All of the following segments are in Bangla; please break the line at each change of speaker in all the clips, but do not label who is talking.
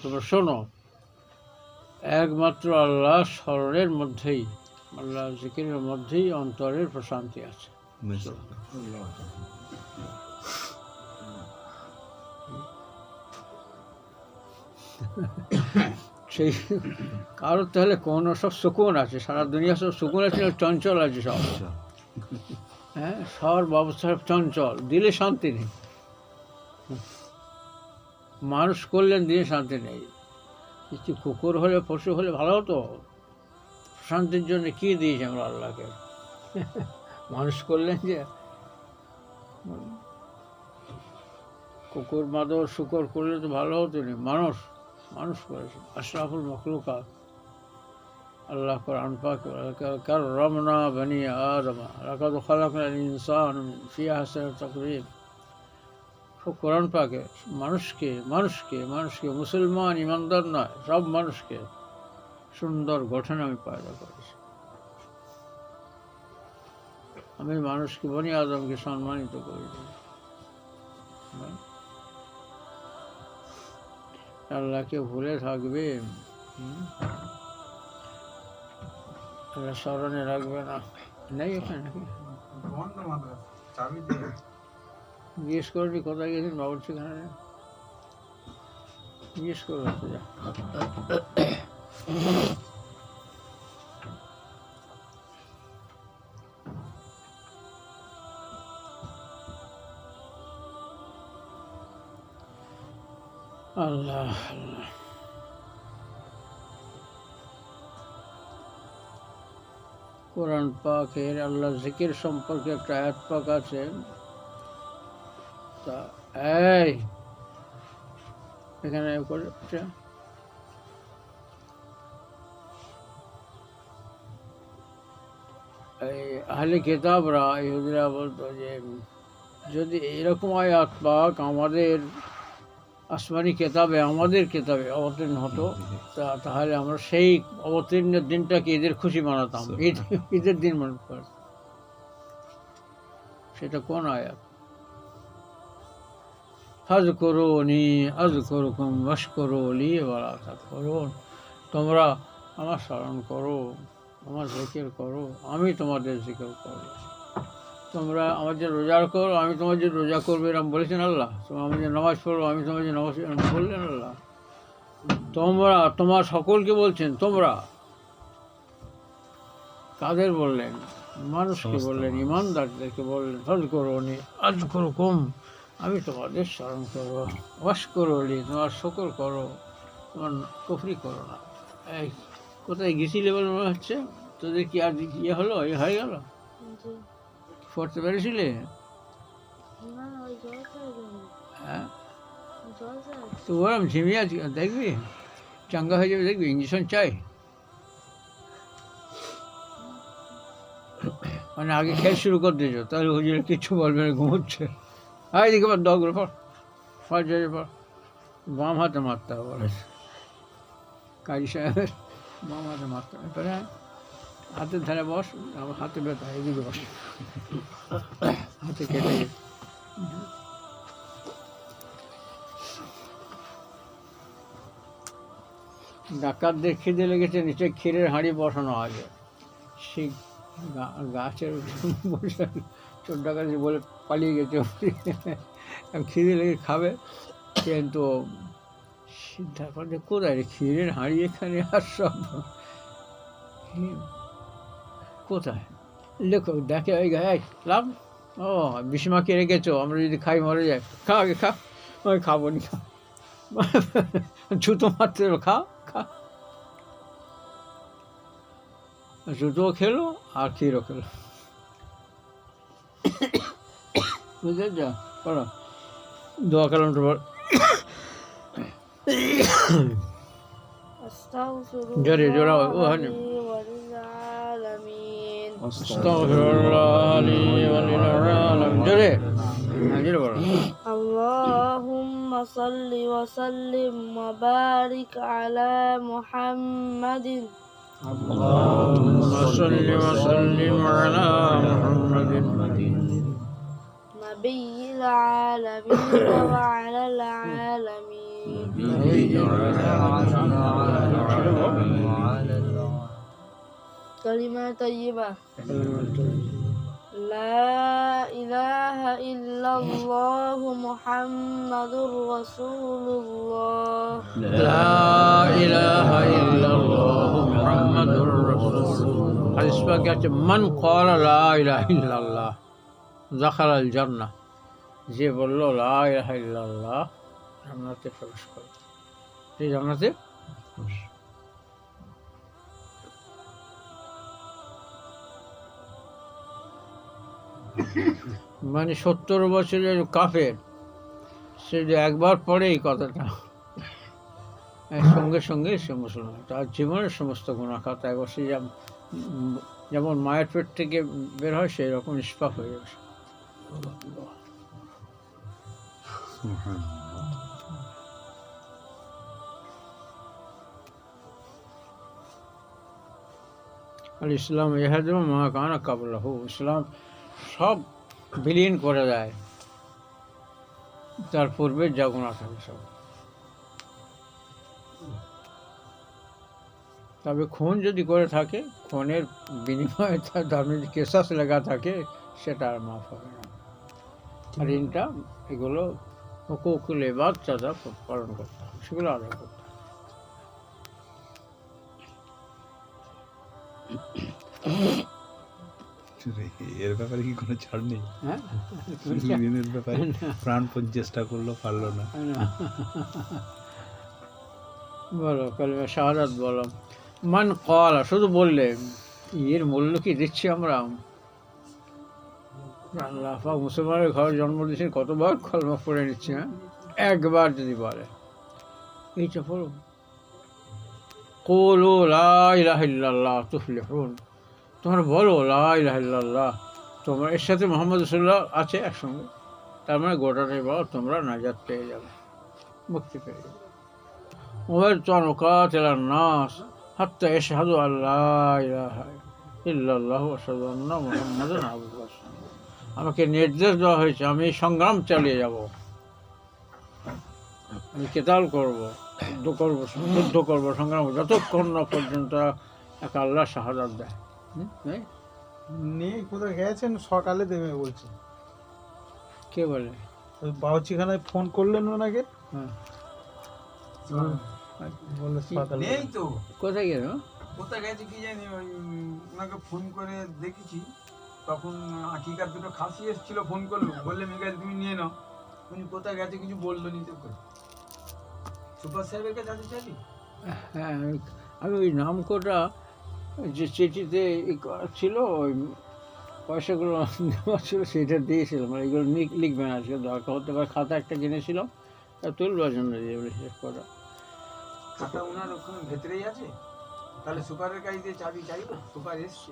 তোমরা শোনো, একমাত্র আল্লাহ স্মরণের মধ্যেই, আল্লাহ জিকিরের মধ্যেই অন্তরের প্রশান্তি আছে। সেই কারোর তাহলে কোনো সব সুকুন আছে, সারা দুনিয়া সব সুকুন আছে, চঞ্চল আছে সব। হ্যাঁ, সব অবস্থা চঞ্চল, দিলে শান্তি নেই। মানুষ করলেন দিয়ে শান্তি নেই। কিছু কুকুর হলে, পশু হলে ভালো হতো। শান্তির জন্য কি দিয়েছে আমরা আল্লাহকে? মানুষ করলেন যে কুকুর, মাদর, শুকর করলে তো ভালো হতো না। মানুষ করেছে। আশরাফুল মখলুকাত আল্লাহ কোরআন পাক কাররামনা বনি আদম লাকাদ খালাকনাল ইনসানা ফি আহসানি তাকওয়িম। কোরআন পাকে মানুষকে মুসলমান ইমানদার নয়, সব মানুষকে সুন্দর গঠনে আমি পয়দা করেছি। আমি মানুষকে, বনি আদমকে সম্মানিত করেছি। আল্লাহকে ভুলে থাকবে, স্মরণে রাখবে না। নেই ওখানে নাকি? জিজ্ঞেস করবি কোথায় গেছেন বাবুর্চি খানে, জিজ্ঞেস করবো তো। যা আল্লাহ আল্লাহ। কোরআন পাকের আল্লাহ জিকির সম্পর্কে একটা আয়াত পাক আছে। তা এই এখানে আহলে কিতাবরা, ইহুদিরা বলতো যে যদি এরকম আয়াত পাক আমাদের আসমানি কেতাবে, আমাদের কেতাবে অবতীর্ণ হতো, তাহলে আমরা সেই অবতীর্ণের দিনটাকে ঈদের খুশি মানাতাম, ঈদের দিন মনে করতাম। সেটা কোন আয়াত? ফাযকুরুনি আযকুরুকুম ওয়াশকুরু লি ওয়ালা তাকফুরুন। তোমরা আমার স্মরণ করো, আমার জিকির করো, আমি তোমাদের জিকির করব। তোমরা আমার যে রোজা করো, আমি তোমার যে রোজা করবে, এরকম বলেছেন আল্লাহ। তোমরা আমার যে নামাজ পড়ো, আমি তোমার যে নামাজ বললেন আল্লাহ। তোমরা, তোমার সকলকে বলছেন তোমরা। কাদের বললেন? মানুষকে বললেন, ইমানদারদেরকে বললেন। ফাযকুরুনি আযকুরুকুম, আমি তোমাদের স্মরণ করবো। ওয়াশকুরুলি, তোমার শুকর করো, তোমার কুফরি করো না। এই কোথায় গেছিলে বলে মনে হচ্ছে? তোদের কি আর ইয়ে হলো, এ হয়ে গেল? পড়তে পেরেছিলে? হ্যাঁ, তো ওরম ঝিমিয়ে আছে, দেখবি চাঙ্গা হয়ে যাবে, দেখবি ইঞ্জেকশন চাই। মানে আগে খেল শুরু করে দিয়েছো, তাহলে হুজুরে কিচ্ছু বলবে না, ঘুমোচ্ছে। হ্যাঁ, এদিকে পর দগুলো পর, বাম হাতে মারতে হবে বলেছে কাজী সাহেবের, বাম হাতে মারতে হবে। হ্যাঁ, হাতের ধারে বস, আমার হাতে ব্যথা, এদিকে বস, হাতে কেটে গেছে। ডাকাতদের খিদে লেগেছে, নিচে ক্ষীরের হাঁড়ি বসানো আছে, সেই গাছের বসে চোর ডাকাতি বলে পালিয়ে গেছে। খিদে লেগে খাবে, কিন্তু তারপর যে কোথায় রে ক্ষীরের হাঁড়ি, এখানে আর সব কোথায় লেখো, দেখে ওই গায়ে লাভ, ও বিষ্মাকে রেখেছো, আমরা যদি খাই মরে যাই। খা আগে খা, আমি খাবো নি, খা, ছুতো মারতে খা খা। জুতোও খেলো আর ক্ষীরও খেলো। বুঝলে? যা পড়ো, দোয়া কালামটা পড়। জোরে জোরা, ও হয় না। জোরে জোরে পড়ো।
আল্লাহুম্মা সাল্লি ওয়া সাল্লিম ওয়া বারিক আলা মুহাম্মাদিন।
اللهم صل وسلم على محمد
نبي العالمين وعلى العالمين কালিমা তাইয়্যিবা লা ইলাহা ইল্লাল্লাহু মুহাম্মাদুর রাসূলুল্লাহ
লা ইলাহা ইল্লাল্লাহ মুহাম্মাদুর রাসূলুল্লাহ। হাদিস পাকে আছে মান ক্বালা লা ইলাহা ইল্লাল্লাহ দাখালাল জান্নাহ, যে বলল লা ইলাহা ইল্লাল্লাহ জান্নাতে প্রবেশ করবে। এই জান্নাতে মানে 70 বছরের কাফের সে যে একবার পড়ে এই কথাটা, সঙ্গে সঙ্গে সে মুসলমান। তার জীবনের সমস্ত গুনাহ খাতা একবার সে যেমন মায়ের পেট থেকে বের হয় সেই রকম নিষ্পাপ হয়ে যাবে। আল ইসলাম ইহাদিম মা কানা কাবলাহু, ইসলাম সব বিলীন করে দেয় তার পূর্বে যা গুনাহ থাকে সব। তবে খুন যদি করে থাকে, খুনের বিনিময়ে তার ধর্মে যে কেসাস লেখা থাকে সেটা আর মাফ হবে না। আর ঋণটা এগুলো হুকুকুল ইবাদ যারা পালন করতে হবে সেগুলো আদায় করতে হবে।
এর ব্যাপারে কি কোনো ছাড় নেই?
হ্যাঁ,
ঋণের ব্যাপারে প্রাণপণ চেষ্টা করলো, পারলো না।
বলো কালিমা শাহাদাত বলো। মান ক্বালা, শুধু বললে এর মূল্য কি দিচ্ছি আমরা? আল্লাহ পাক মুসলমানের ঘরে জন্ম দিয়েছেন, কতবার কলমা পড়ে নিচ্ছে। হ্যাঁ, একবার যদি বলে এইটা পড়ো, কুলু লা ইলাহা ইল্লাল্লাহ তুফলিহুন, তোমরা বলো লা ইলাহা ইল্লাল্লাহ, তোমরা এর সাথে মুহাম্মদ রাসূলুল্লাহ আছে একসঙ্গে, তার মানে গোটাটাই বলো, তোমরা নাজাত পেয়ে যাবে, মুক্তি পেয়ে যাবে। উমিরতু আন উকাতিলা নাস হাত্তা ইয়াশহাদু আল লা ইলাহা ইল্লাল্লাহু ওয়া আশহাদু আন্না মুহাম্মাদান আবদুহু ওয়া রাসূলুহু। আমাকে নির্দেশ দেওয়া হয়েছে আমি সংগ্রাম চালিয়ে যাব, আমি কেতাল করবো, যুদ্ধ করবো, সংগ্রাম করবো, যতক্ষণ না পর্যন্ত এক আল্লাহ শাহাদাত দেয়।
নেই, কোথায় গেছেন? সকালে দেবে বলছে।
কে বলে?
ওই বাউচিখানায় ফোন করলেন ওনাকে,
হ্যাঁ,
বললো সকালে।
নেই তো,
কোথায় গেল?
কোথায় গেছে কি জানি। ওনাকে ফোন করে দেখেছি, তখন আকিকার দুটো খাসি এসেছিল, ফোন করলো, বললে মিকাইল তুমি নিয়ে নাও। উনি কোথায় গেছে কিছু বললো নিতে করে। সুপার সাহেবের কাছে আছে চাবি?
হ্যাঁ, আমি ওই নাম কোটা যে চিঠিতে ছিল, ওই পয়সাগুলো দেওয়া ছিল সেটা দিয়েছিলাম, মানে এগুলো লিখবেন আজকে দরকার হতে পারে। খাতা একটা কিনেছিলাম, তা তুলবার জন্য দিয়ে শেষ করা।
খাতা ওনার ওখানে ভেতরেই আছে, তাহলে সুপারের কাছে দিয়ে চাবি চাইবো। সুপার এসছে,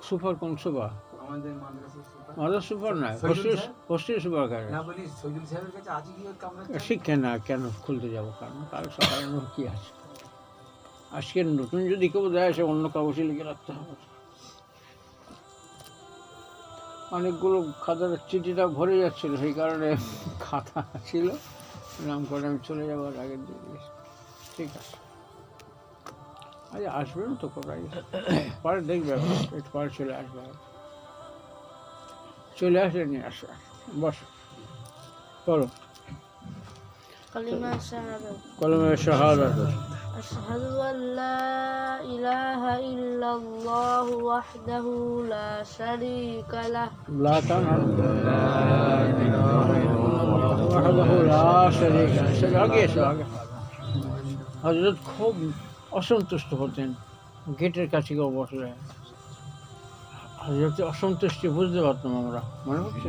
সুপার কোন সুপার?
আমাদের মাদ্রাসার সুপার।
মাদার সুপার নয়, হোস্টেল সুপার কারে
না বলি সৈদুল সাহেবের কাছে আছে কি ওর কামরা?
শিক্ষা না, কেন খুলতে যাবো? কারণ কাল সকালে কি আছে, আজকে নতুন যদি কেউ দেয় সে অন্য কাগজে লিখে রাখতে হবে। অনেকগুলো খাতার চিঠিটা ভরে যাচ্ছিল, সেই কারণে খাতা ছিল, নাম করে আমি চলে যাবার আগে দিয়ে দিয়েছি। ঠিক আছে, আজ আসবেন তো কোথায়, পরে দেখবে, একটু পরে চলে আসবে, চলে আসলে নিয়ে আসবে। বস, বলো
কালিমা শাহাদাত
কলমে শাহাদাত।
আশহাদু আল্লা ইলাহা ইল্লাল্লাহু ওয়াহদাহু লা শারীকা লাহ
লা ওয়াহদাহু লা শারীকা লাহ। সেটা আগে এসো, আগে। হযরত খুব অসন্তুষ্ট হতেন, গেটের কাছে কেউ বসলে হযরতের অসন্তুষ্টি বুঝতে পারতাম আমরা, মনে হচ্ছে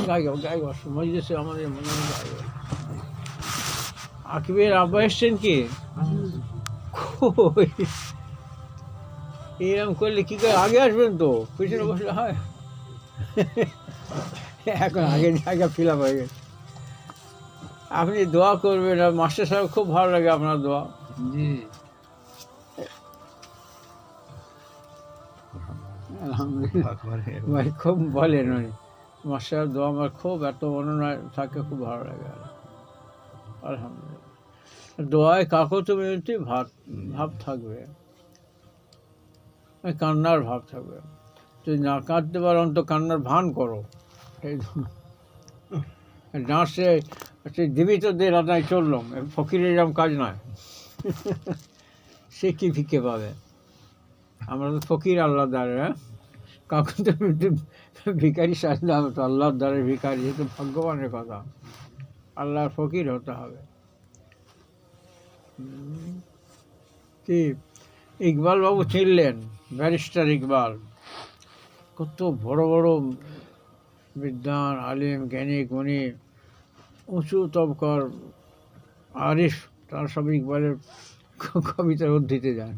গাই বস মজলিসে আমাদের মনে হয় আকিবের আব্বা এসছেন কি? এরকম করলে কি করে, আগে আসবেন তো, পিছনে বসলে হয়। এখন আগে জায়গা ফিল আপ হয়ে গেছে। আপনি দোয়া করবেন, আর মাস্টার সাহেব খুব ভালো লাগে আপনার দোয়া।
জি,
আলহামদুলিল্লাহ ভাই, খুব বলেন উনি, মাস্টার দোয়া আমার খুব এত বর্ণনা থাকে, খুব ভালো লাগে। আলহামদুলিল্লাহ। দোয়ায় কাকত মিনতি ভাব থাকবে, কান্নার ভাব থাকবে। যদি না কাঁদতে পারো অন্ত কান্নার ভান করো। এই ডাঁসে সেই জীবিতদের আদায় চললাম, ফকিরের এরকম কাজ নয়। সে কি ভিক্ষে পাবে? আমরা তো ফকির আল্লাহর দ্বারে, হ্যাঁ, কাকুন তো ভিখারি সাজলে হবে তো, আল্লাহর দ্বারে ভিখারি, এ তো ভাগ্যবানের কথা। আল্লাহর ফকির হতে হবে। কি ইকবাল বাবু চিনলেন? ব্যারিস্টার ইকবাল, কত বড় বড় বিদ্বান, আলিম, জ্ঞানী, গুণী, উঁচু তবকার আরিফ, তারা সব ইকবালের কবিতার উদ্ধৃতি দেন।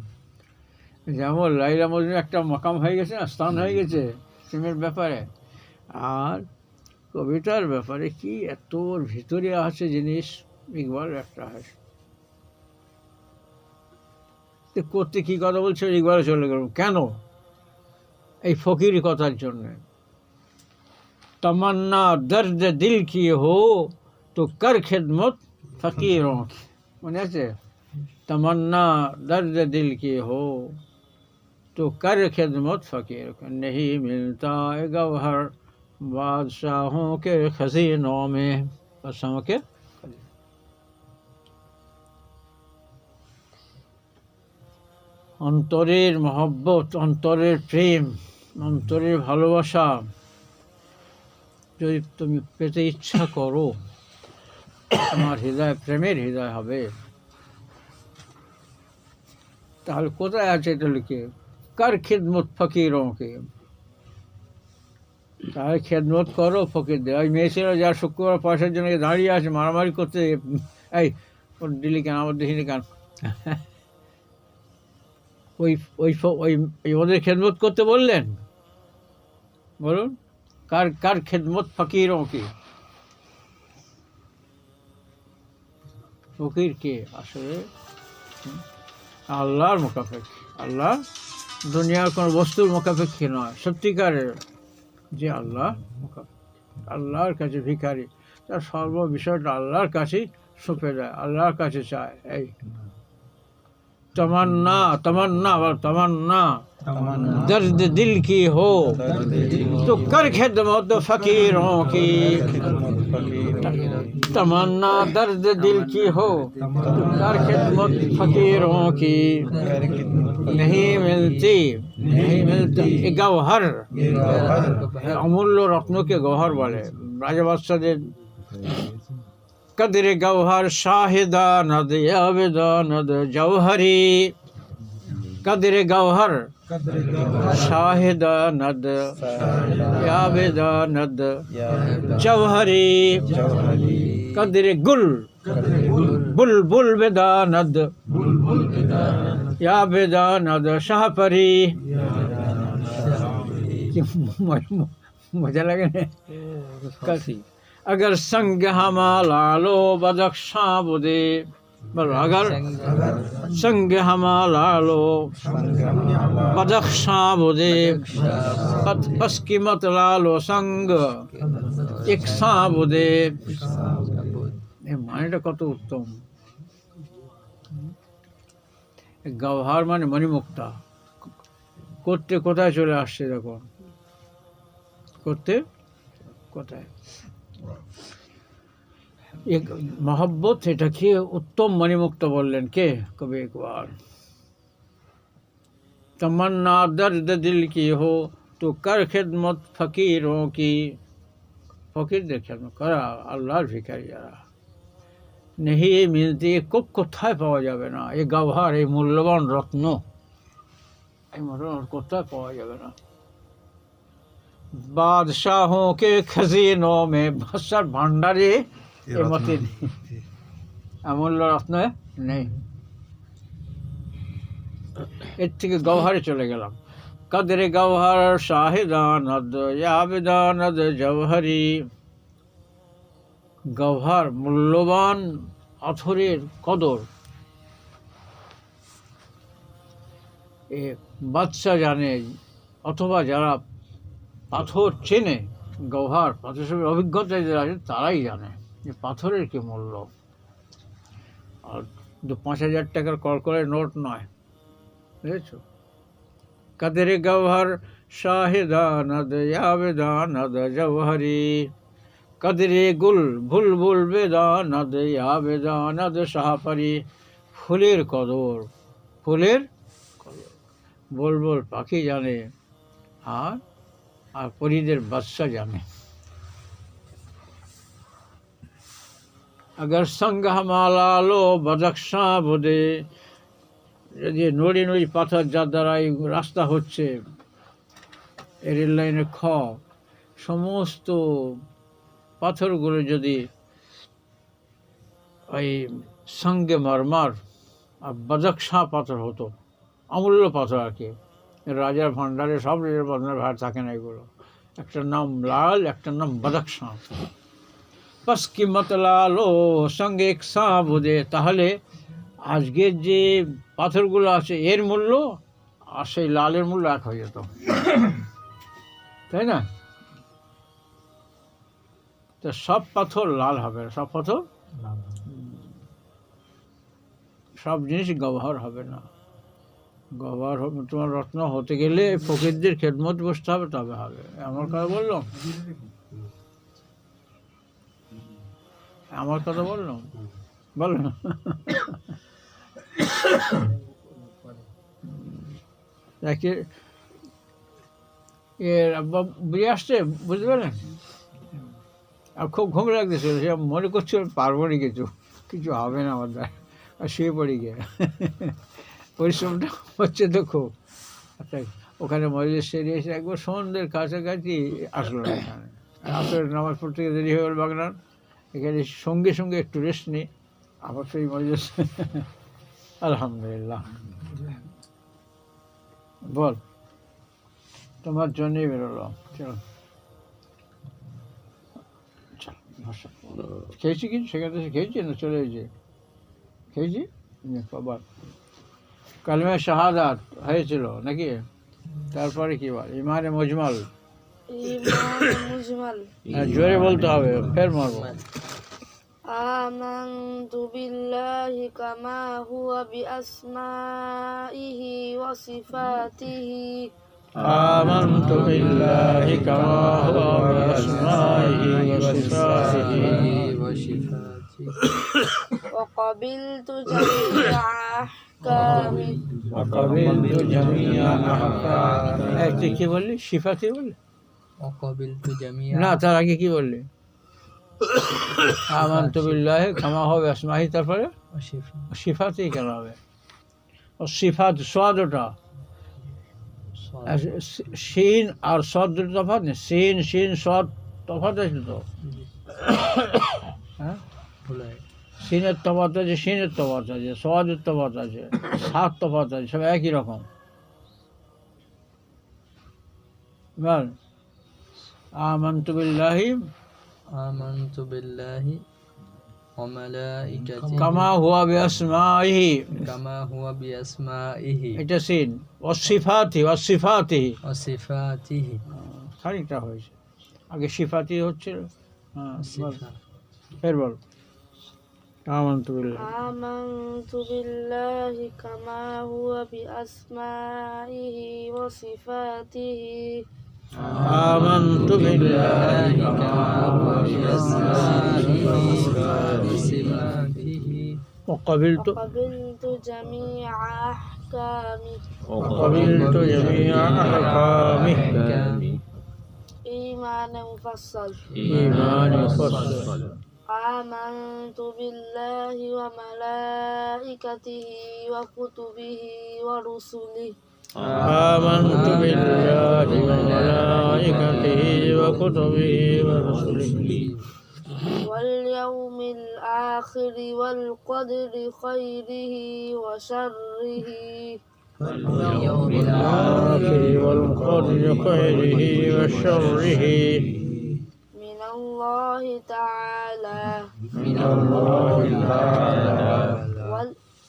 যেমন লাইলা মজনু একটা মাকাম হয়ে গেছে না, স্থান হয়ে গেছে প্রেমের ব্যাপারে, আর কবিতার ব্যাপারে কি এত ভিতরে আছে জিনিস, ইকবাল একটা আছে। করতে কি কথা বলছে, ইকবালে চলে গেল কেন? এই ফকিরি কথার জন্যে। तमन्ना दर्द दिल की हो तो कर खिदमत फकीरों की, মনে আছে? तमन्ना दर्द दिल की हो तो कर खिदमत फकीरों की, नहीं मिलता है गौहर बादशाहों के खजीनों में, बादशाहों के। অন্তরের মহব্বত, অন্তরের প্রেম, অন্তরের ভালোবাসা যদি তুমি পেতে ইচ্ছা করো, তোমার হৃদয় প্রেমের হৃদয় হবে। তাহলে কোথায় আছে এটা লিখে? কার খিদমত ফকিরকে, তাহলে খেদমত করো ফকিরদের। ওই মেয়ে ছিল যার শুক্রবার পয়সার জন্য দাঁড়িয়ে আছে মারামারি করতে, এই ওর দিলি কেন, আমার দেখিনি কেন, ওই ওই ওই ওদের খেদমত করতে বললেন? বলুন, কার কার খেদমত ফকিরোं की, ফকির কে? আসলে আল্লাহর মোকাপেক্ষী। আল্লাহ দুনিয়ার কোনো বস্তুর মোকাপেক্ষী নয়, সত্যিকারের যে আল্লাহ মোকাপেক্ষী, আল্লাহর কাছে ভিখারি, তার সর্ব বিষয়টা আল্লাহর কাছেই সঁপে দেয়, আল্লাহর কাছে চায়। এই तमन्ना तमन्ना तमन्ना दर्द दिल की हो तो कर खिदमत फकीरों की, तमन्ना दर्द दिल की हो तो कर खिदमत फकीरों की, नहीं मिलती नहीं मिलती गौहर, अमूल्य रत्नों के गौहर वाले राजा बादशाह कदर गौहर शाहिदा नद याबिदा नद जौहरी, कदर गौहर शाहिदा नद याबिदा नद जौहरी, कदर गुल बुलबुल बेदा नद याबिदा नद शाहपरी। मजा लगे ना? अगर संग हमालालो बदख्शा बुदे, बोलो अगर संग हमालालो बदख्शा बुदे, पस कीमत लालो संग एक सा बुदे। মানেটা কত উত্তম। গওহার মানে মণিমুক্তা, করতে কোথায় চলে আসছে দেখুন, করতে কোথায়। एक मोहब्बत এটাকে উত্তম মণিমুক্ত বললেন কে? কবি ইকবাল। तमन्ना दर्द दिल की हो तो कर खिदमत फकीरों की, ফকিরদের খেদমত করা, আল্লাহর ভিখারি যারা। নেহি মিলতি, কোথায় পাওয়া যাবে না এই গওহার, এই মূল্যবান রত্ন, এই মূল্যবান কোথায় পাওয়া যাবে না। বাদশাहों के खजीनों में, বাদশার ভান্ডারে এর মতে অমূল্য রত্ন নেই। এর থেকে গওহারে চলে গেলাম। কদরে গওহার শাহিদানদ ইয়াবিদানদ জওহরি, গওহার মূল্যবান পাথরের কদর এ বাদশা জানে, অথবা যারা পাথর চেনে, গওহার পাথরের অভিজ্ঞতা যারা আছে তারাই জানে যে পাথরের কি মূল্য। কিন্তু 5,000 টাকার কলকলের নোট নয়, বুঝেছো? কাদের গওহর শাহিদানদ ইয়াবেদানদ জওহরি, কদরে গুল বুলবুল বেদানদ ইয়াবেদানদ শাহপারি। ফুলের কদর, ফুলের কদর বুলবুল পাখি জানে, আর আর পরীদের বাদশা জানে। अगर संग हमारा लो बदक्षा बोधे, যদি নড়ি নড়ি পাথর যার দ্বারা এই রাস্তা হচ্ছে, এই রেল লাইনের সমস্ত পাথরগুলো যদি ওই সঙ্গে মারমার আর বদক্ষা পাথর হতো, অমূল্য পাথর আর কি, রাজার ভান্ডারে সব রেলের ভান্ডারে ভার থাকে না এগুলো, একটা নাম লাল, একটা নাম বদক্ষা। পাস কিমত লালো সঙ্গে এক সাবুদে, তাহলে আজকের যে পাথরগুলো আছে এর মূল্য আর সেই লালের মূল্য এক হয়ে যেত, তাই না? তো সব পাথর লাল হবে না, সব পাথর, সব জিনিস গহ্বর হবে না। গহ্বর হবে, তোমার রত্ন হতে গেলে ফকিরদের খেদমত বসতে হবে, তবে হবে। আমার কথা বললাম, আমার কথা বললাম, বলো না। এর আব্বা বুঝে আসছে, বুঝতে পারলেন? আর খুব ঘুম লাগতেছিল, সে মনে করছিল পারবো না, কিছু কিছু হবে না আমার দ্বারা, আর শুয়ে পড়ি গিয়ে। পরিশ্রমটা হচ্ছে তো খুব। আচ্ছা, ওখানে মজলিস সেরে এসে একবার সন্ধ্যের কাছাকাছি আসলো এখানে, আসলে নামাজ পড়তে গিয়ে দেরি হয়ে গেল বাগনান, এখানে সঙ্গে সঙ্গে একটু রেস্ট নিই, আবার সেই মজলিস। আলহামদুলিল্লাহ। বল, তোমার জন্যই বেরোলো। চলো খেয়েছি কিছু সেখান থেকে খেয়েছি না, চলে এসেছি, খেয়েছি। বাবার কালমে শাহাদাত হয়েছিল নাকি? তারপরে কি বল? ইমানে মুজমাল, জোরে বলতে হবে, ফের মারবো।
আমানতু বিল্লাহি কামা হুয়া বিআসমাইহি ওয়া সিফাতিহি,
آمنت بالله كما هو بأسمائه وصفاته
وقبلت جميع أحكامه
وقبلت جميع أحكامه। কি বললি? সিফাতি বললি?
وقبلت جميع
না, তার আগে কি বললি? আমানতু বিল্লাহি কামা হুয়া বিআসমাইহি, তারপরে সিফাতি কেন হবে? ও সিফাত সাদটা শিন আর সদ দুটো তফাৎ নেই, শিন শিন সদ তফাৎ আছে তো, হ্যাঁ? সিনের তফাৎ আছে, শিনের তফাৎ আছে, সদের তফাৎ আছে, সাত তফাৎ আছে, সব একই রকম। বল, আমানতু বিল্লাহি ওয়া মালাইকাতিহি কামা হুয়া বিআসমাইহি,
কামা হুয়া বিআসমাইহি,
এটা সিন। ওয়াসিফাতিহি ওয়াসিফাতিহি
ওয়াসিফাতিহি,
খানিকটা হয়েছে, আগে সিফাতি হচ্ছে। হ্যাঁ, ফের বল। আমানতু বিল্লাহি
আমানতু বিল্লাহি কামা হুয়া বিআসমাইহি ওয়া সিফাতিহি,
آمنت بالله كما هو
بأسمائه وصفاته
وقبلت
جميع أحكامه
وقبلت جميع أحكامه
إيمان مفصل
إيمان مفصل
آمنت بالله وملائكته وكتبه ورسله
آمنت بالله وملائكته وكتبه ورسله
واليوم الآخر والقدر خيره وشره
واليوم الآخر والقدر خيره وشره
من الله تعالى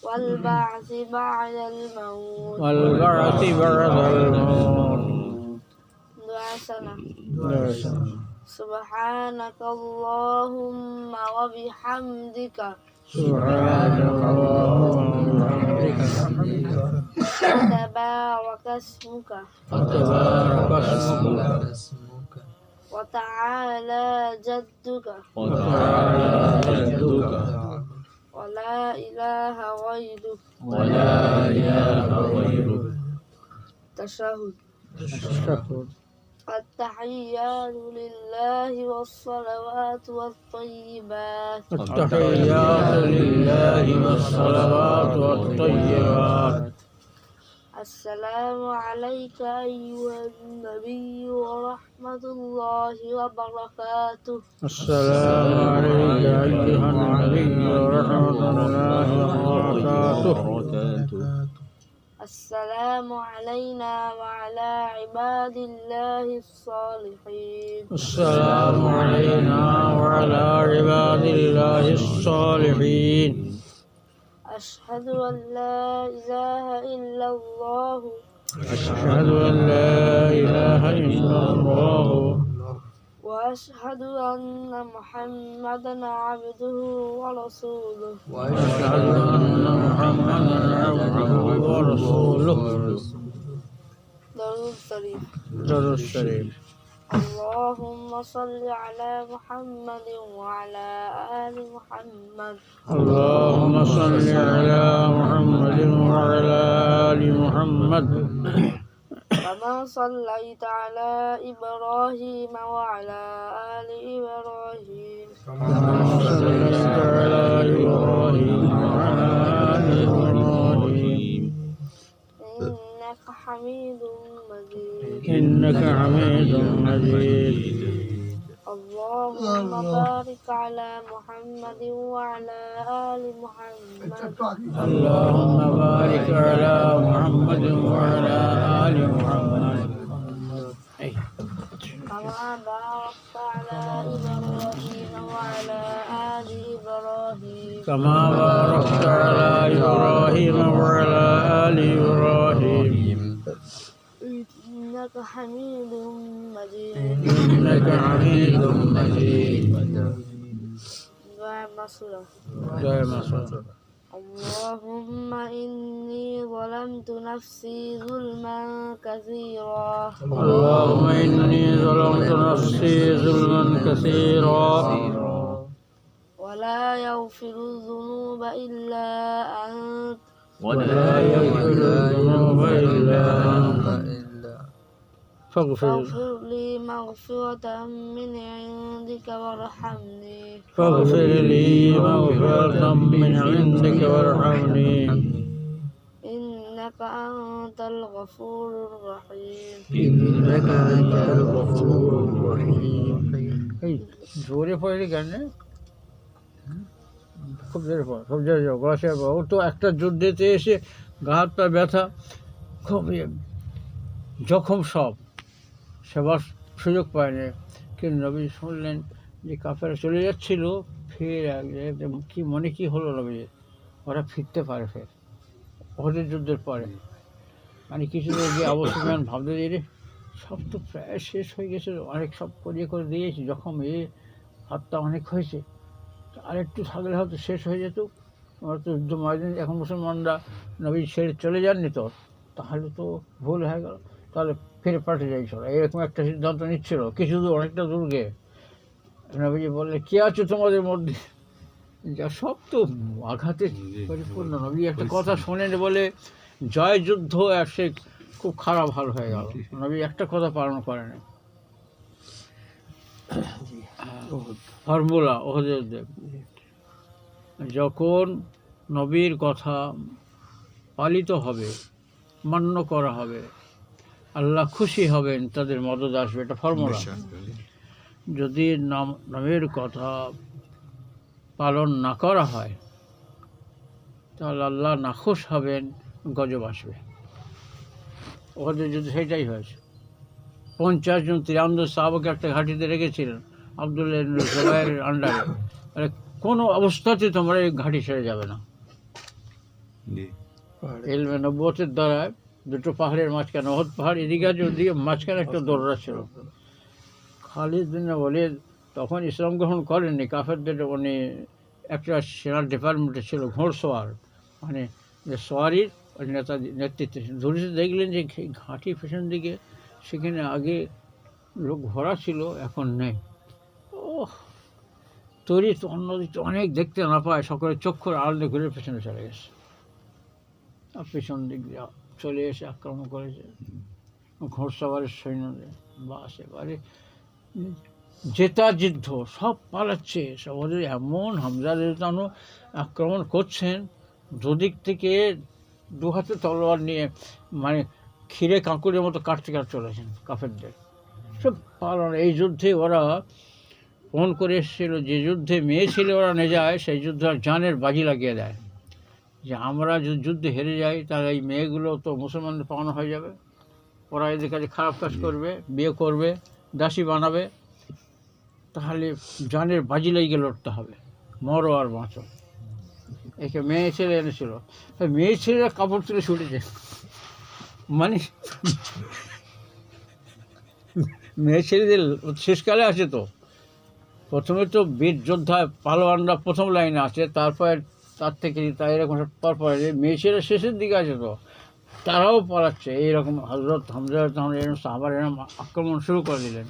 والبعث بعد الموت
والبعث بعد الموت.
دعاء سنة.
دعاء.
سبحانك اللهم وبحمدك
سبحانك اللهم
اسمك
وتبارك اسمك
اسمك
وتعالى جدك
وتعالى جدك
ولا إله غيرك
ولا إله غيرك.
تشهد
التشهد.
التحيات لله والصلوات والطيبات
التحيات لله والصلوات والطيبات.
السلام عليك أيها النبي ورحمة الله وبركاته.
السلام عليك أيها النبي ورحمة الله وبركاته.
السلام علينا وعلى عباد الله الصالحين.
السلام علينا وعلى عباد الله الصالحين.
أشهد أن لا إله إلا الله
أشهد أن لا إله إلا الله
وأشهد أن محمدا عبده ورسوله.
وأشهد أن محمدا عبده ورسوله.
درود الشريف.
درود الشريف.
اللهم صل على محمد وعلى آل محمد
اللهم صل على محمد وعلى آل محمد
كما صليت على إبراهيم وعلى آل إبراهيم
كما صليت على إبراهيم وعلى آل إبراهيم
إنك حميد مجيد.
إنك حميد مجيد.
اللهم بارك على محمد وعلى آل محمد
اللهم بارك على محمد وعلى آل محمد
كما باركت على إبراهيم وعلى آل إبراهيم
كما باركت على إبراهيم وعلى آل إبراهيم
إنك حميد مجيد.
إنك حميد مجيد.
دعاء مسؤولة.
دائما صلاة.
اللهم إني ظلمت نفسي ظلما كثيرا
اللهم إني ظلمت نفسي ظلما كثيرا
ولا يغفر الذنوب إلا أنت
ولا يغفر الذنوب إلا أنت فاغفر
لي مغفرة من عندك وارحمني
فاغفر لي مغفرة من عندك وارحمني
إنك أنت الغفور الرحيم.
إنك أنت الغفور الرحيم. এই জোরে পড়ে গান খুব জোরে পড়, খুব জোরে যাও, গলা শেয়ার ও তো একটা যুদ্ধেতে এসে গা হাত পা ব্যথা, খুব জখম, সব সেবার সুযোগ পায়নি। কিন্তু নবী শুনলেন যে কাফেরা চলে যাচ্ছিল, ফের কি মনে কি হলো নবী, ওরা ফিরতে পারে ফের ওদের যুদ্ধের পরে, মানে কিছু যে অবস্থা ভাবতে দিয়ে সব তো প্রায় শেষ হয়ে গেছে, অনেক সব করিয়ে করে দিয়েছি, যখন হাতটা অনেক হয়েছে, আর একটু থাকলে হয়তো শেষ হয়ে যেত। ওরা তো যুদ্ধ ময়দানে এখন মুসলমানরা নবী ছেড়ে চলে যাননি, তো তাহলে তো ভুল হয়ে গেল, তাহলে ফিরে পাঠে যাই চলো, এরকম একটা সিদ্ধান্ত নিচ্ছিল কিছু দূর, অনেকটা দূর গিয়ে। নবীজি বললে কে আছে তোমাদের মধ্যে, যা সব তো আঘাতে পরিপূর্ণ। নবী একটা কথা শোনেন বলে জয় যুদ্ধ সে খুব খারাপ হাল হয়ে গেল, নবী একটা কথা পালন করেন। ফর্মুলা ওহদের যখন নবীর কথা পালিত হবে, মান্য করা হবে, আল্লাহ খুশি হবেন, তাদের মদদ আসবে, এটা ফর্মুলা। যদি নবীর কথা পালন না করা হয় তাহলে আল্লাহ নাখুশ হবেন, গজব আসবে। ওদের যদি সেটাই হয়েছে, 50 জন 53 সাহাবাকে একটা ঘাঁটিতে রেখেছিলেন আব্দুল্লাহ ইবনে জুবায়েরের আন্ডারে, মানে কোনো অবস্থাতে তোমরা এই ঘাঁটি ছেড়ে যাবে না। ইলমে নবুয়তের দ্বারা দুটো পাহাড়ের মাঝখানে, ওহদ পাহাড় এদিকে আছে, ওদিকে মাঝখানে একটা দরজা ছিল। খালিদ বিন ওয়ালিদ তখন ইসলাম গ্রহণ করেননি, কাফেরদের উনি একটা সেনার ডিপার্টমেন্টে ছিল, ঘোড়সওয়ার, মানে যে সোয়ারির নেতা নেতৃত্বে ধরিতে দেখলেন যে ঘাঁটি পেছন দিকে সেখানে আগে লোক ভরা ছিল, এখন নেই। ও তৈরি তো অন্যদিকে অনেক দেখতে না পায়, সকলের চক্ষুর আড়ালে ঘুরে পেছনে চলে গেছে, আর পেছন দিক দিয়ে চলে এসে আক্রমণ করেছে ঘোড়সওয়ারের সৈন্যদের। বাস এবারে জেতা যুদ্ধ, সব পালাচ্ছে, সব ওদের এমন হামজা রাদিয়াল্লাহু আক্রমণ করছেন, দুদিক থেকে দু হাতে তলোয়ার নিয়ে মানে ক্ষীরে কাঁকুরের মতো কাটতে কাটতে চলেছেন কাফেরদের সব পালানো। এই যুদ্ধে ওরা ফোন করে এসেছিল, যে যুদ্ধে মেয়ে ছেলে ওরা নিয়ে যায় সেই যুদ্ধে আর জানের বাজি লাগিয়ে দেয়, যে আমরা যদি যুদ্ধে হেরে যাই তাহলে এই মেয়েগুলো তো মুসলমানদের পাওয়ানো হয়ে যাবে, ওরা এদের কাছে খারাপ কাজ করবে, বিয়ে করবে, দাসী বানাবে, তাহলে জানের বাজি লাগিয়ে লড়তে হবে, মরো আর বাঁচো। একে মেয়ে ছেলে এনেছিল, মেয়ে ছেলেরা কাপড় তুলে ছুটেছে, মানে মেয়ে ছেলেদের শেষকালে আছে তো, প্রথমে তো বীর যোদ্ধা পালোয়ানরা প্রথম লাইনে আছে, তারপরে তার থেকে তাই এরকম পরপরে মেয়ে ছেলে শেষের দিকে আছে তো, তারাও পালাচ্ছে। এইরকম হজরত হামজা এরকম সাহাবার এরকম আক্রমণ শুরু করে দিলেন,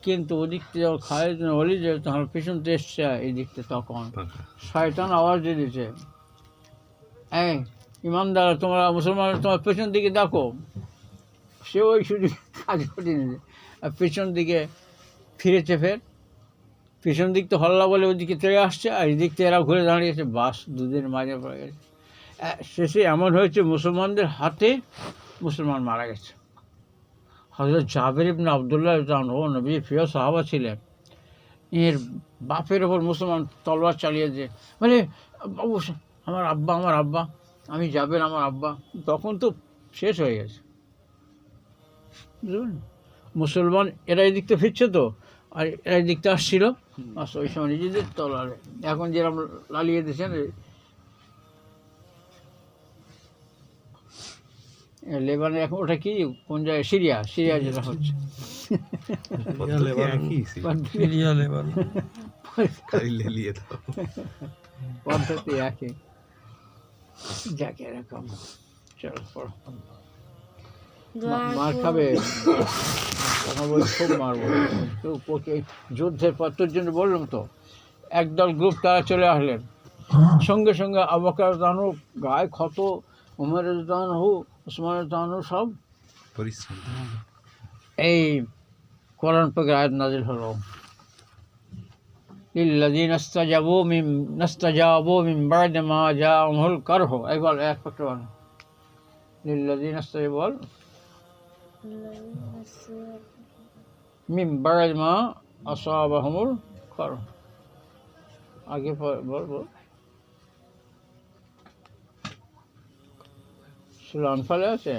কিন্তু ওদিক থেকে যখন খালিদ বিন ওয়ালিদ তখন পিছন থেকে এসছে এই দিক থেকে, তখন শয়তান আওয়াজ দিয়ে দিচ্ছে, এই ইমানদার তোমরা মুসলমান তোমার পেছন দিকে দেখো। সে ওই শুধু কাজ করে নিয়েছে, আর পেছন দিকে ফিরেছে, ফের পিছন দিক তো হল্লা বলে ওইদিকে চলে আসছে, আর এই দিক থেকে এরা ঘুরে দাঁড়িয়েছে, বাস দুদিন মাঝে পড়ে গেছে। শেষে এমন হয়েছে মুসলমানদের হাতে মুসলমান মারা গেছে। হযরত জাবের ইবনে আব্দুল্লাহ রাদিয়াল্লাহু আনহু নবীর প্রিয় সাহাবা ছিলেন, এর বাপের ওপর মুসলমান তলোয়ার চালিয়ে দিয়ে মানে বাবু আমার আব্বা, আমার আব্বা, আমি জাবের আমার আব্বা, তখন তো শেষ হয়ে গেছে, বুঝলেন? মুসলমান এরা এই দিকটা ফিরছে তো, আর এরা এই দিকটা আসছিল, ওই সময় নিজেদের তলোয়ারে এখন যেরকম লালিয়ে দিয়েছেন লেবানন, এখন ওটা কি কোন জায়গায়, সিরিয়া, সিরিয়া যেটা হচ্ছে পদ্ধতি একই, যাকে এরকম। চলো পড়ো, মার খাবে, কথা বলে খুব মারবো। যুদ্ধের পর তোর জন্য বললাম তো, একদল গ্রুপ তারা চলে আসলেন, সঙ্গে সঙ্গে আবু বকর রাদিয়াল্লাহু আনহু গায়ে ক্ষত, ওমর রাদিয়াল্লাহু আনহু, ওসমান রাদিয়াল্লাহু আনহু সব পরিশ্রম। এই কোরআন পাক আয়াত নাযিল হলো, লিল্লাযীনা ইসতাজাবু মিন বা'দি মা জাআহুমুল কারহ। একবার এক পাক বলো, লিল্লাযীনা ইসতাজাবু মিন বা'দি মা আসাবাহুমুল কারহ। আগে বল বল, সূরা আনফালে আছে।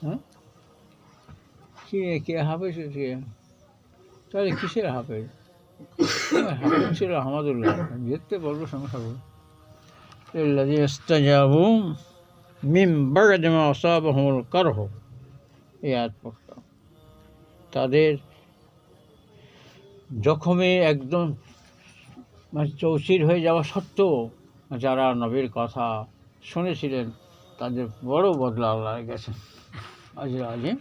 হ্যাঁ কে হাফেজ, কে তাহলে কিসের হাফেজ? হাফেজ ছিল আহমদুল্লাহ, যেতে বলবো সঙ্গে থাকবো। লিল্লাযীনা ইসতাজাবু মিন বা'দি মা আসাবাহুমুল কারহ, এই আয়াত পড়তাম। তাদের জখমে একদম মানে চৌচির হয়ে যাওয়া সত্ত্বেও যারা নবীর কথা শুনেছিলেন তাদের বড় বদলা আল্লাহ গেছেন। আজরা আজিম,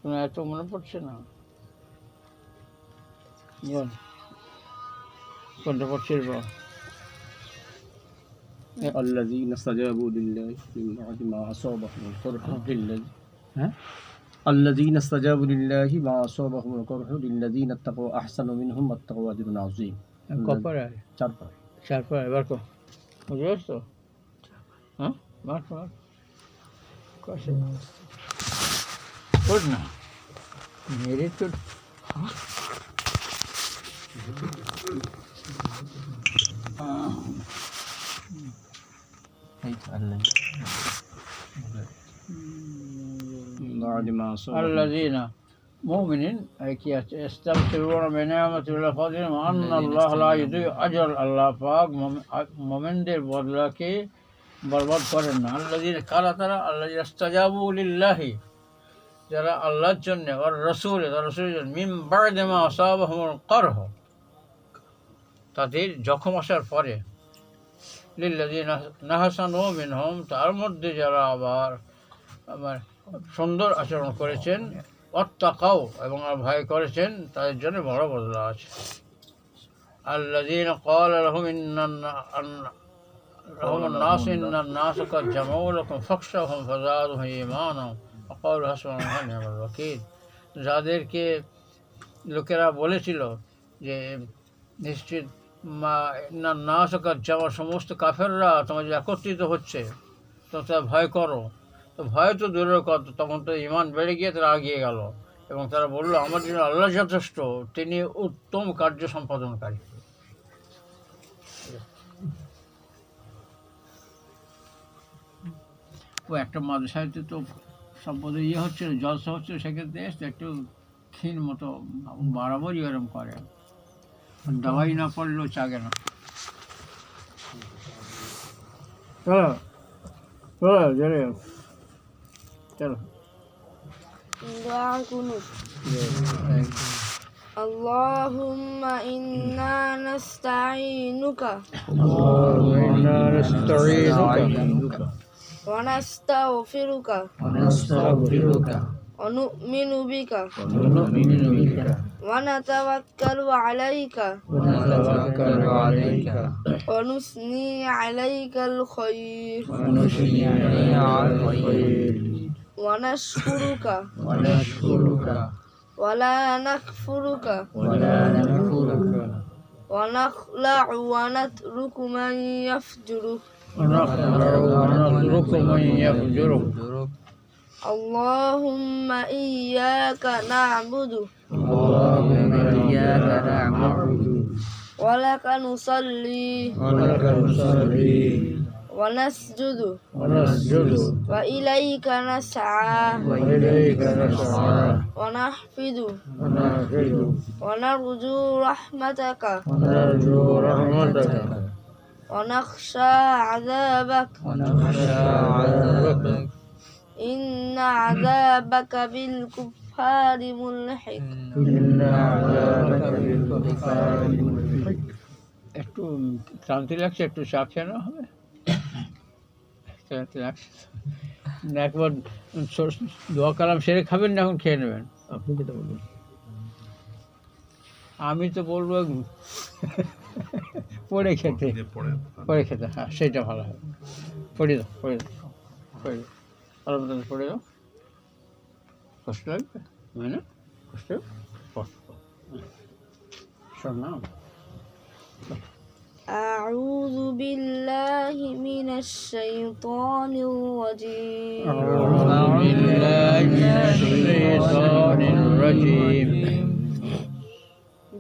তোমার এত মনে পড়ছে না? বল কোনটা পড়ছে? বল।
الذين استجابوا لله من بعد ما أصابهم القرح
হ্যাঁ,
الذين استجابوا لله ما أصابهم القرح للذين اتقوا أحسن منهم واتقوا أجر عظيم।
কপরে
চারবার
চারপরে এবার কো বুঝতে পারছো? হ্যাঁ মার মার কষে ওঠ না, মেরে তো
بعد ما أصابهم
الذين مؤمنين أي كي يستبشرون بنعمة الله فضلهم وأن الله لا يضيع أجر الله পাক মুমিনদের বদলাকে বরবাদ করেন না। আল্লাযীনা কারা তারা, আল্লাযীনা ইসতাজাবু লিল্লাহি, যারা আল্লাহর জন্য, আর রাসূলের জন্য, মিন বা'দি মা আসাবাহুমুল কারহ, তাদের জখম আসার পরে, লিল্লাযীনা নাহসানু মিনহুম, তার মধ্যে যারা আবার সুন্দর আচরণ করেছেন, ওয়াত্তাকাও, এবং ভয় করেছেন, তাদের জন্য বড় বদলা আছে। আল্লাযীনা ক্বালা লাহুম الناس إن الناس قد جمعوا لكم فاخشوهم فزادهم إيمانا وقالوا حسبنا الله ونعم الوكيل। যাদেরকে লোকেরা বলেছিল যে নিশ্চিত নাস জামা, সমস্ত কাফেররা তোমাদের একত্রিত হচ্ছে, তো তারা ভয় করো। তো ভয় তো দূরের কথা, তখন তো ঈমান বেড়ে গিয়ে তারা এগিয়ে গেল এবং তারা বলল আমার জন্য আল্লাহ যথেষ্ট, তিনি উত্তম কার্য সম্পাদনকারী। ও একটা মাদ্রাসাতে তো সম্পদের হচ্ছিল, জলসা হচ্ছিল, সেক্ষেত্রে এসছে একটু ক্ষীণ মতো বরাবরই এরম করে, দাওয়াই না পড়লেও চাগে না। চলো চলো জোরে চলো।
دعاء قنوت. اللهم إنا نستعينك ونستغفرك ونؤمن بك ونتوكل عليك ونثني عليك الخير ونشكرك ولا نكفرك ونخلع ونترك من يفجرك
ونترك من يفجرك.
اللهم إياك نعبد ولك نصلي ونسجد وإليك نسعى ونحفد ونرجو رحمتك ونخشى عذابك إن عذابك بالكفار ملحق.
একটু ক্লান্তি লাগছে, একটু চা খেয়ে নেওয়া হবে। ক্লান্তি লাগছে না, একবার দোয়া কালাম সেরে খাবেন না, এখন খেয়ে নেবেন।
আপনি যেটা বলবেন।
আমি তো বলবো পড়ে খেতে, পড়ে খেতে, হ্যাঁ সেইটা ভালো হবে। পড়ে দাও পড়ে দাও পড়ে দাও, ভালো মতন পড়ে দাও। কষ্ট লাগবে হয় না? কষ্ট শোন না।
أعوذ بالله من الشيطان الرجيم.
أعوذ بالله من الشيطان الرجيم.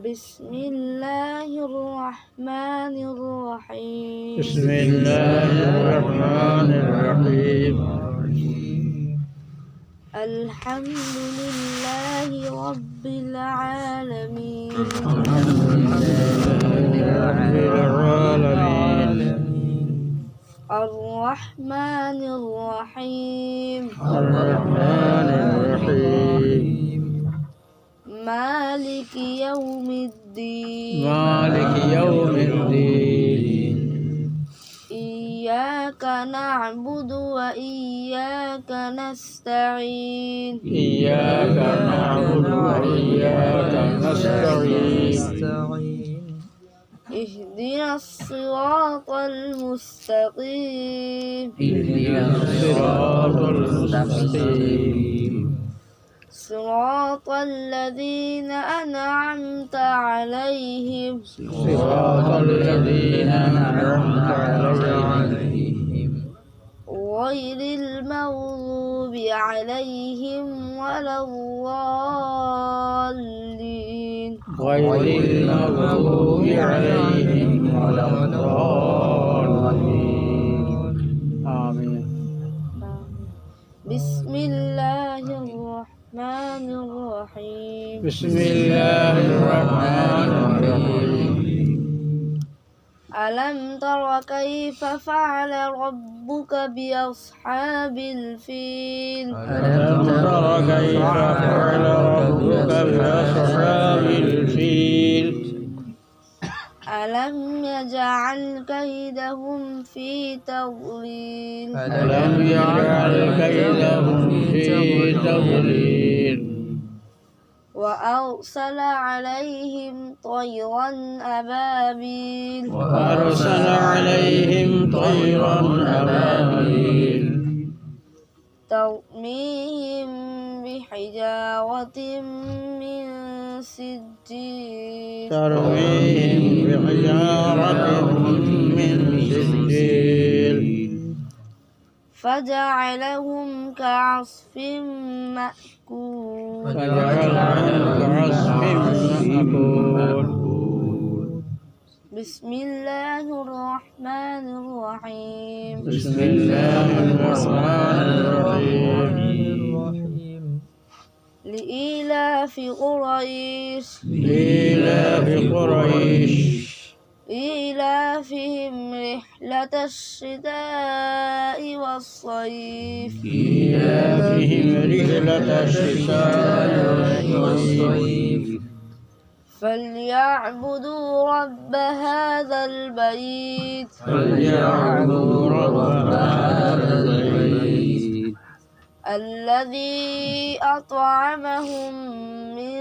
بسم الله الرحمن الرحيم.
بسم الله الرحمن الرحيم.
الحمد لله رب العالمين. الرحمن الرحيم. مالك يوم الدين. إياك نعبد وإياك نستعين. اهدنا الصراط المستقيم. صراط الذين أنعمت عليهم غير المغضوب عليهم ولا الضالين.
آمين.
بسم الله الرحمن الرحيم.
بسم الله الرحمن الرحيم.
ألم تر كيف فعل ربك بأصحاب الفيل.
ألم تر كيف فعل ربك بأصحاب الفيل.
ألم يجعل كيدهم في تضليل
ألم يجعل كيدهم في تضليل
وأرسل عليهم طيرا أبابيل
وأرسل عليهم طيرا أبابيل
ترميهم بحجارة من سجيل
ترميهم بحجارة من سجيل
فجعلهم كعصف مأكول
فجعلهم كعصف مأكول
بسم الله الرحمن الرحيم
بسم الله الرحمن الرحيم
لإيلاف قريش
لإيلاف قريش
إيلافهم رحلة الشتاء والصيف
إيلافهم رحلة الشتاء والصيف
فليعبدوا رب هذا البيت
فليعبدوا رب هذا البيت
الذي أطعمهم من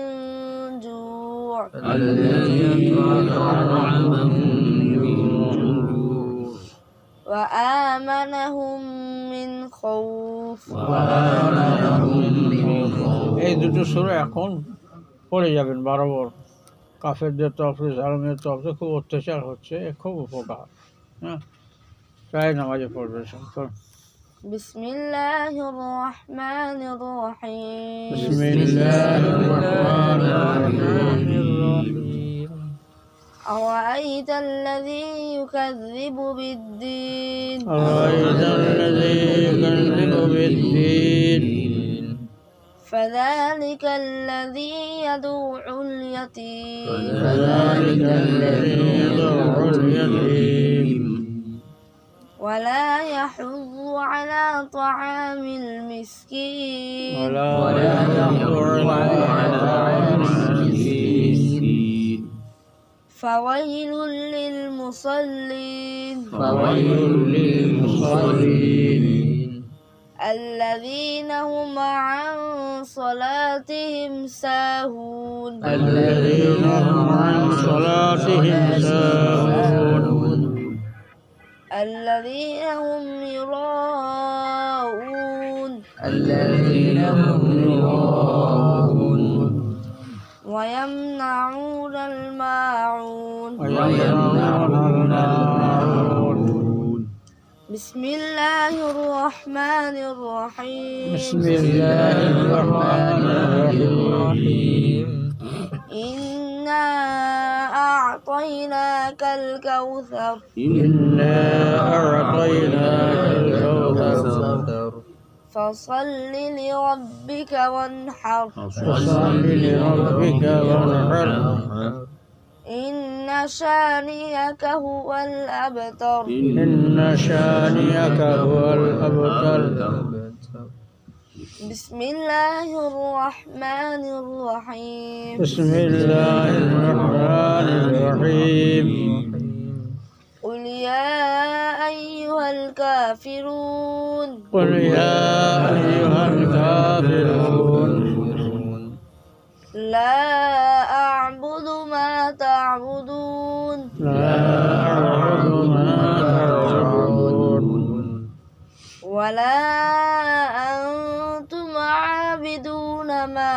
جوع
الذي أطعمهم من جوع
وآمنهم من خوف
وآمنهم من خوف। এই দুটো সূরা এখন পড়ে যাবেন বরাবর। কাফেরদের তরফ থেকে জালেমদের তরফ থেকে খুব অত্যাচার হচ্ছে, খুব উপকার। হ্যাঁ, প্রায় নামাজে পড়বেন সব।
بسم الله الرحمن الرحيم
بسم الله الرحمن الرحيم
أرأيت الذي يكذب بالدين
أرأيت الذي يكذب بالدين
فذلك الذي يدعو اليتيم
فذلك الذي يدعو اليتيم
ولا يحض على طعام المسكين
ولا يحض على طعام المسكين
فويل للمصلين
فويل للمصلين
الذين هم عن صلاتهم ساهون
الذين هم عن صلاتهم ساهون
الذين هم يراءون
الذين هم يراءون
ويمنعون الماعون
ويمنعون الماعون
بسم الله الرحمن الرحيم
بسم الله الرحمن الرحيم
إنا أعطيناك الكوثر
إنا أعطيناك الكوثر
فصل
لربك وانحر
فصل لربك وانحر
إن شانئك هو الأبتر
إن شانئك هو الأبتر
بسم الله الرحمن الرحيم
بسم الله الرحمن الرحيم
قل يا أيها الكافرون
قل يا أيها الكافرون
لا أعبد ما تعبدون
لا أعبد ما تعبدون
ولا أنتم عابدون ما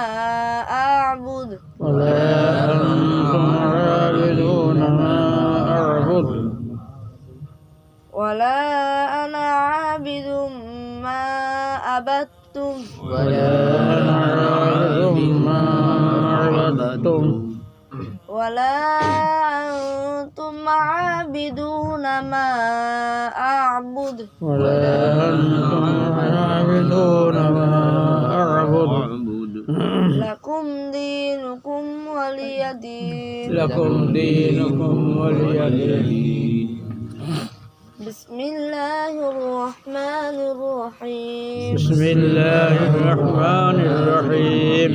أعبد
ولا أنتم عابدون ما أعبد
ولا أنا عابد ما عبدتم
ولا أنا عابد ما عبدتم
ولا أنتم عابدون ما أعبد
ولا أنتم عابدون ما أعبد
لكم دينكم ولي دين
لكم دينكم ولي دين
بسم الله الرحمن الرحيم
بسم الله الرحمن الرحيم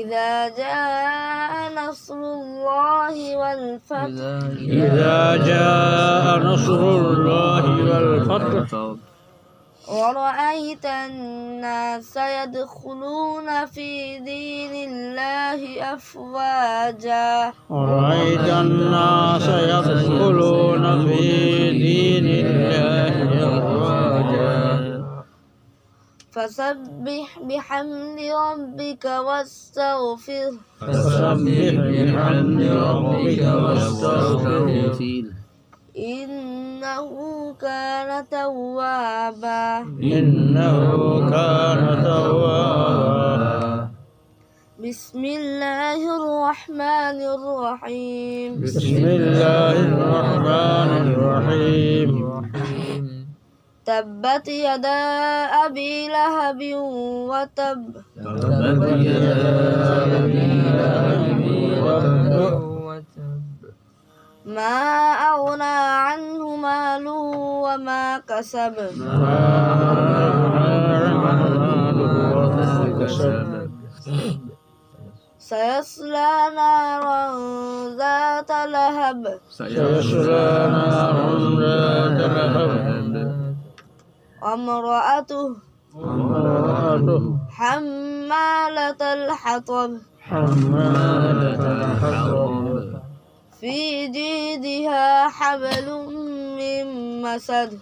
إذا جاء نصر نصر الله والفتح
إذا جاء نصر الله والفتح
ورأيت الناس يدخلون في دين الله أفواجا
ورأيت الناس يدخلون في دين الله أفواجا
فسبح بحمد ربك واستغفره
فسبح بحمد ربك واستغفره
إنه كان توابا
إنه كان توابا
بسم الله الرحمن الرحيم
بسم الله الرحمن الرحيم
تبت يدا أبي لهب وتب
تبت يدا أبي لهب وتب
ما أغنى عنه ماله وما كسب سيصلى نارا ذات لهب
سيصلى نارا ذات لهب
وامرأته حمالة الحطب
حمالة الحطب
في جيدها حبل من مسد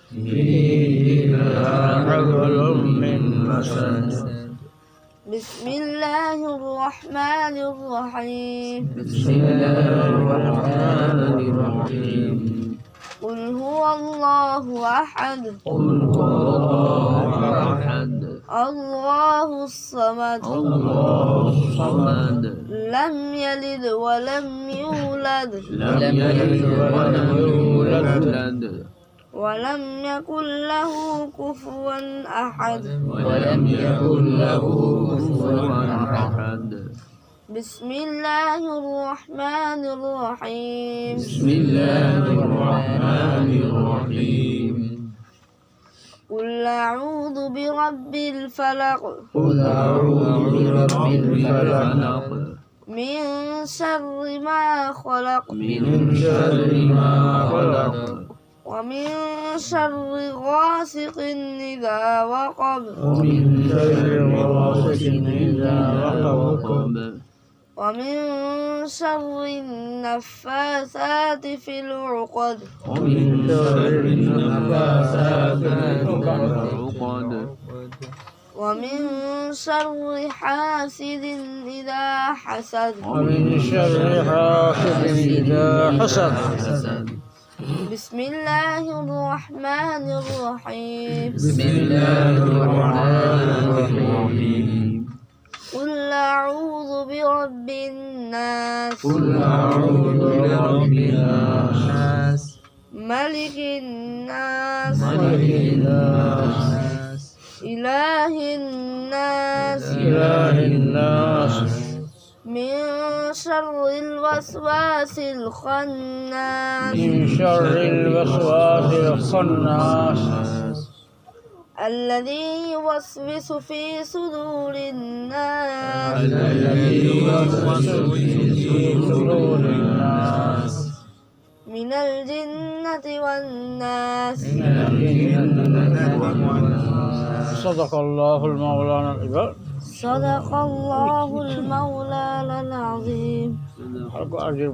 حبل من مسد
بسم الله الرحمن الرحيم
بسم الله الرحمن الرحيم
قل هو الله أحد
قل هو الله أحد
الله الصمد
الله الصمد
لم يلد ولم يولد
لم يلد ولم يولد
ولم يكن له كفوا أحد
ولم يكن له كفوا أحد
بسم الله الرحمن الرحيم
بسم الله الرحمن الرحيم
قل أعوذ برب الفلق
قل أعوذ برب الفلق
من شر ما خلق
من شر ما خلق
ومن شر غاسق إذا وقب
ومن شر غاسق إذا وقب
ومن شر النفاثات في العقد
ومن شر النفاثات في العقد
ومن شر حاسد إذا حسد
ومن شر حاسد إذا حسد
بسم الله الرحمن الرحيم
بسم الله الرحمن الرحيم
قل أعوذ برب الناس
قل أعوذ برب الناس
ملك الناس
ملك الناس
إله الناس
إله الناس
من شر الوسواس الخناس
من شر الوسواس الخناس
الذي يوسوس في صدور الناس
الذي يوسوس في صدور الناس
من الجنة والناس
صدق الله المولانا العظيم
صدق الله المولى العظيم
أجر